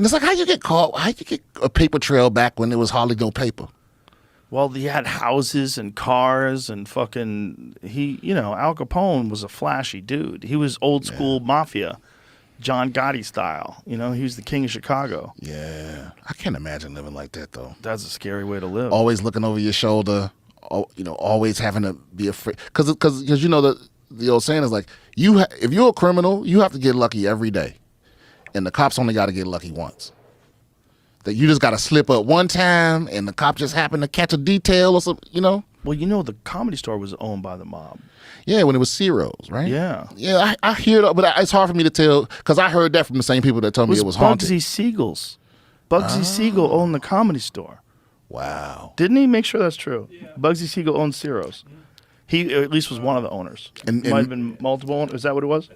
And it's like, how you get caught? How you get a paper trail back when there was hardly no paper? Well, he had houses and cars and fucking Al Capone was a flashy dude. He was old school mafia, John Gotti style. He was the king of Chicago. Yeah, I can't imagine living like that though. That's a scary way to live. Always looking over your shoulder, always having to be afraid. Because the old saying is like, if you're a criminal, you have to get lucky every day, and the cops only got to get lucky once. That you just got to slip up one time, and the cop just happened to catch a detail or something, Well, the Comedy Store was owned by the mob. Yeah, when it was Ciro's, right? Yeah. Yeah, I hear that, but it's hard for me to tell, because I heard that from the same people that told me it was haunted. Bugsy Siegel's. Bugsy Siegel owned the Comedy Store. Wow. Didn't he? Make sure that's true. Yeah. Bugsy Siegel owned Ciro's. He at least was one of the owners. And might have been multiple owners. Is that what it was?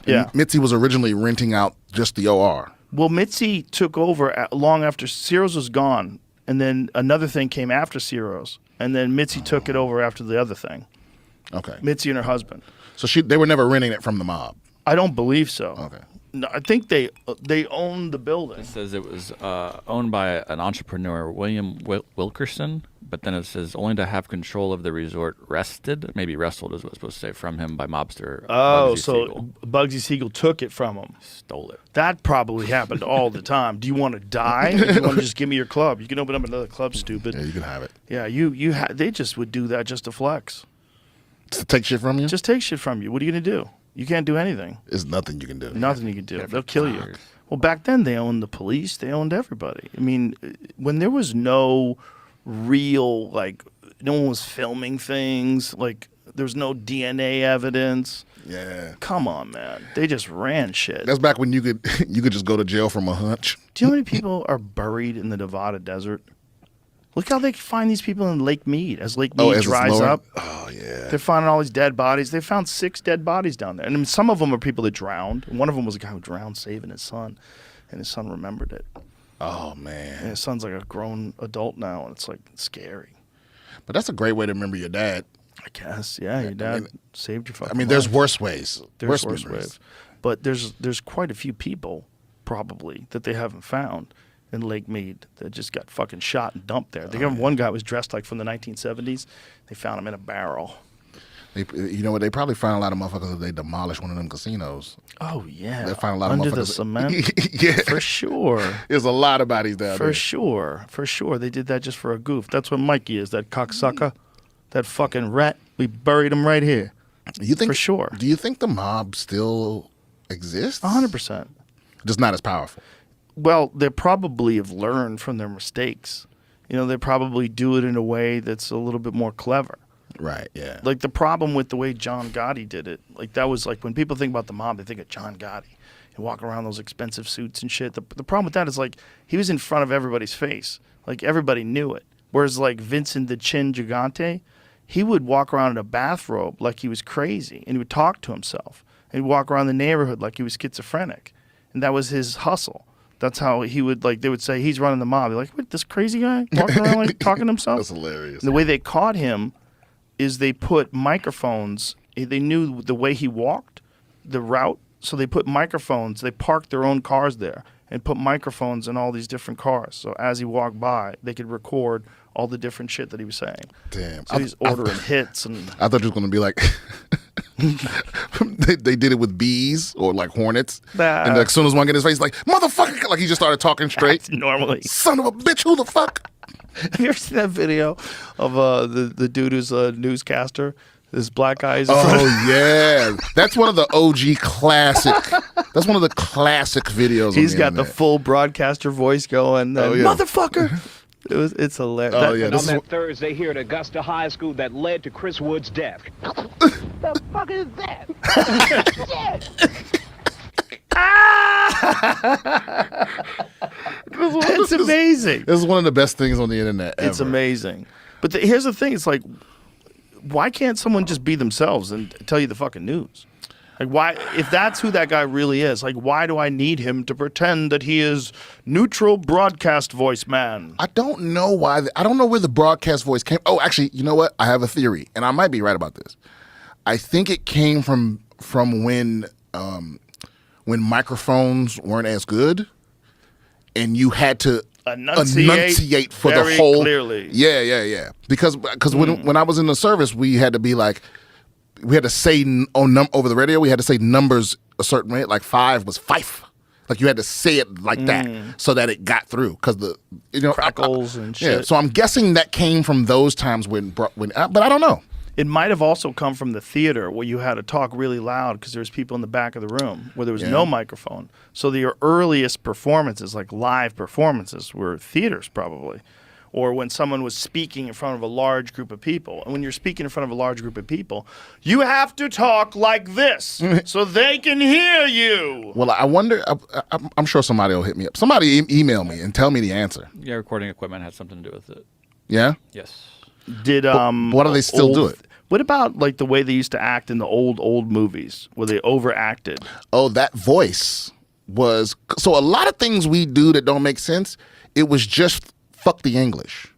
Yeah. Mitzi was originally renting out just the OR. Well, Mitzi took over long after Ciro's was gone, and then another thing came after Ciro's, and then Mitzi took it over after the other thing. Okay. Mitzi and her husband. So they were never renting it from the mob? I don't believe so. Okay. No, I think they owned the building. It says it was owned by an entrepreneur, William Wilkerson, but then it says only to have control of the resort wrested, maybe wrestled is what it's supposed to say, from him by mobster Oh, Bugsy so Siegel. Bugsy Siegel took it from him. Stole it. That probably happened all the time. Do you want to die? Or do you want to just give me your club? You can open up another club, stupid. Yeah, you can have it. Yeah, they just would do that just to flex. To take shit from you? Just take shit from you. What are you going to do? You can't do anything. There's nothing you can do. Nothing you can do. They'll kill you. Well, back then they owned the police. They owned everybody. I mean, when there was no real, no one was filming things, there was no DNA evidence. Yeah. Come on, man. They just ran shit. That's back when you could just go to jail from a hunch. Do you know how many people are buried in the Nevada desert? Look how they find these people in Lake Mead. As Lake Mead dries up. Oh, yeah. They're finding all these dead bodies. They found 6 dead bodies down there. And some of them are people that drowned. One of them was a guy who drowned saving his son. And his son remembered it. Oh, man. And his son's like a grown adult now. And it's scary. But that's a great way to remember your dad. I guess. Yeah, your dad saved your fucking life. There's worse ways. There's worse ways. But there's quite a few people, probably, that they haven't found in Lake Mead that just got fucking shot and dumped there. They got one guy was dressed like from the 1970s. They found him in a barrel. They probably found a lot of motherfuckers if they demolished one of them casinos. Oh, yeah. They found a lot under of motherfuckers. The cement? Yeah. For sure. There's a lot of bodies down there. For sure. They did that just for a goof. That's what Mikey is, that cocksucker. That fucking rat. We buried him right here. For sure. Do you think the mob still exists? 100%. Just not as powerful. Well, they probably have learned from their mistakes. They probably do it in a way that's a little bit more clever. Right, yeah. The problem with the way John Gotti did it, that was when people think about the mob, they think of John Gotti and walking around those expensive suits and shit. The problem with that is he was in front of everybody's face. Everybody knew it. Whereas Vincent the Chin Gigante, he would walk around in a bathrobe like he was crazy, and he would talk to himself. And he'd walk around the neighborhood like he was schizophrenic. And that was his hustle. That's how he would, they would say, he's running the mob. They're like, what, this crazy guy walking around talking to himself? That's hilarious. And the way they caught him is they put microphones. They knew the way he walked, the route, so they put microphones. They parked their own cars there and put microphones in all these different cars. So as he walked by, they could record all the different shit that he was saying. Damn. So he's ordering hits. And I thought it was going to be they did it with bees or hornets. And as soon as one get in his face, motherfucker, he just started talking straight. Normally. Son of a bitch, who the fuck? Have you ever seen that video of the dude who's a newscaster? This black guy. Oh yeah, that's one of the OG classic. That's one of the classic videos. He's got the full broadcaster voice going. Oh, yeah. Motherfucker. It's hilarious. Oh yeah. On that Thursday here at Augusta High School that led to Chris Wood's death. The fuck is that? It's amazing. This is one of the best things on the internet ever. It's amazing. But here's the thing. It's why can't someone just be themselves and tell you the fucking news? Why, if that's who that guy really is, why do I need him to pretend that he is neutral broadcast voice man? I don't know why. I don't know where the broadcast voice came. Oh, actually, you know what? I have a theory, and I might be right about this. I think it came from when microphones weren't as good. and you had to Enunciate for the very whole. clearly. Yeah. Because when I was in the service, we had to be like, we had to say over the radio, we had to say numbers a certain way. Like 5 was fife. Like you had to say it like that so that it got through. Because Crackles and shit. Yeah, so I'm guessing that came from those times but I don't know. It might have also come from the theater where you had to talk really loud because there was people in the back of the room where there was no microphone. So your earliest performances, like live performances, were theaters probably. Or when someone was speaking in front of a large group of people. And when you're speaking in front of a large group of people, you have to talk like this so they can hear you. Well, I wonder, I'm sure somebody will hit me up. Somebody email me and tell me the answer. Yeah, recording equipment had something to do with it. Yeah? Yes. Did why do they still do it? What about like the way they used to act in the old movies where they overacted? Oh, that voice was so a lot of things we do that don't make sense. It was just fuck the English.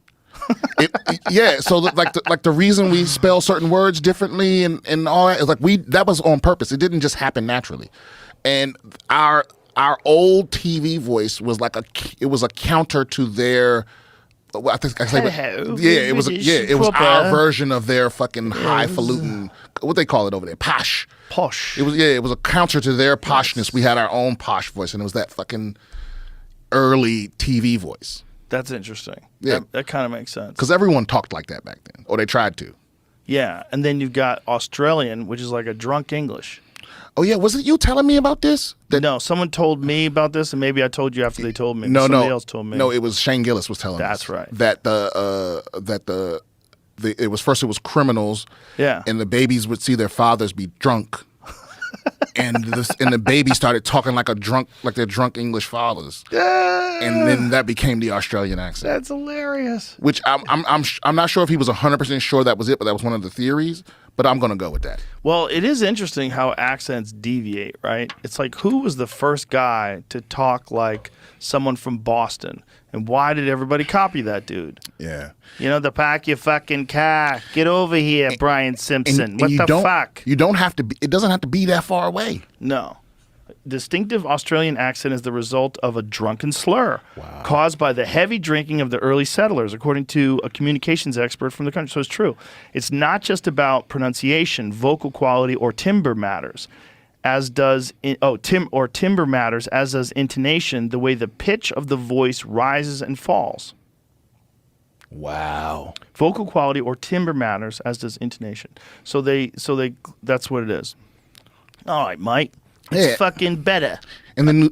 So like the reason we spell certain words differently and all that is like that was on purpose. It didn't just happen naturally. And our old TV voice was it was a counter to their. I think I say, it was our version of their fucking highfalutin. What they call it over there, posh. Posh. It was a counter to their poshness. We had our own posh voice, and it was that fucking early TV voice. That's interesting. Yeah, that kind of makes sense. Because everyone talked like that back then, or they tried to. Yeah, and then you've got Australian, which is like a drunk English. Oh yeah, was it you telling me about this? No, someone told me about this, and maybe I told you after they told me. Somebody else told me. No, it was Shane Gillis was telling us. That's right. That it was criminals. Yeah. And the babies would see their fathers be drunk. and the baby started talking like their drunk English fathers. And then that became the Australian accent. That's hilarious. Which I'm not sure if he was 100% sure that was it, but that was one of the theories. But I'm gonna go with that. Well, it is interesting how accents deviate, right? It's like, who was the first guy to talk like someone from Boston, and why did everybody copy that dude? Yeah. To park your fucking car. Get over here, Brian Simpson. What the fuck? You don't have to be. It doesn't have to be that far away. No. Distinctive Australian accent is the result of a drunken slur caused by the heavy drinking of the early settlers, according to a communications expert from the country. So it's true. It's not just about pronunciation, vocal quality, or timbre matters, as does timbre matters, as does intonation, the way the pitch of the voice rises and falls. Wow. Vocal quality or timbre matters, as does intonation. So that's what it is. All right, Mike. It's fucking better. And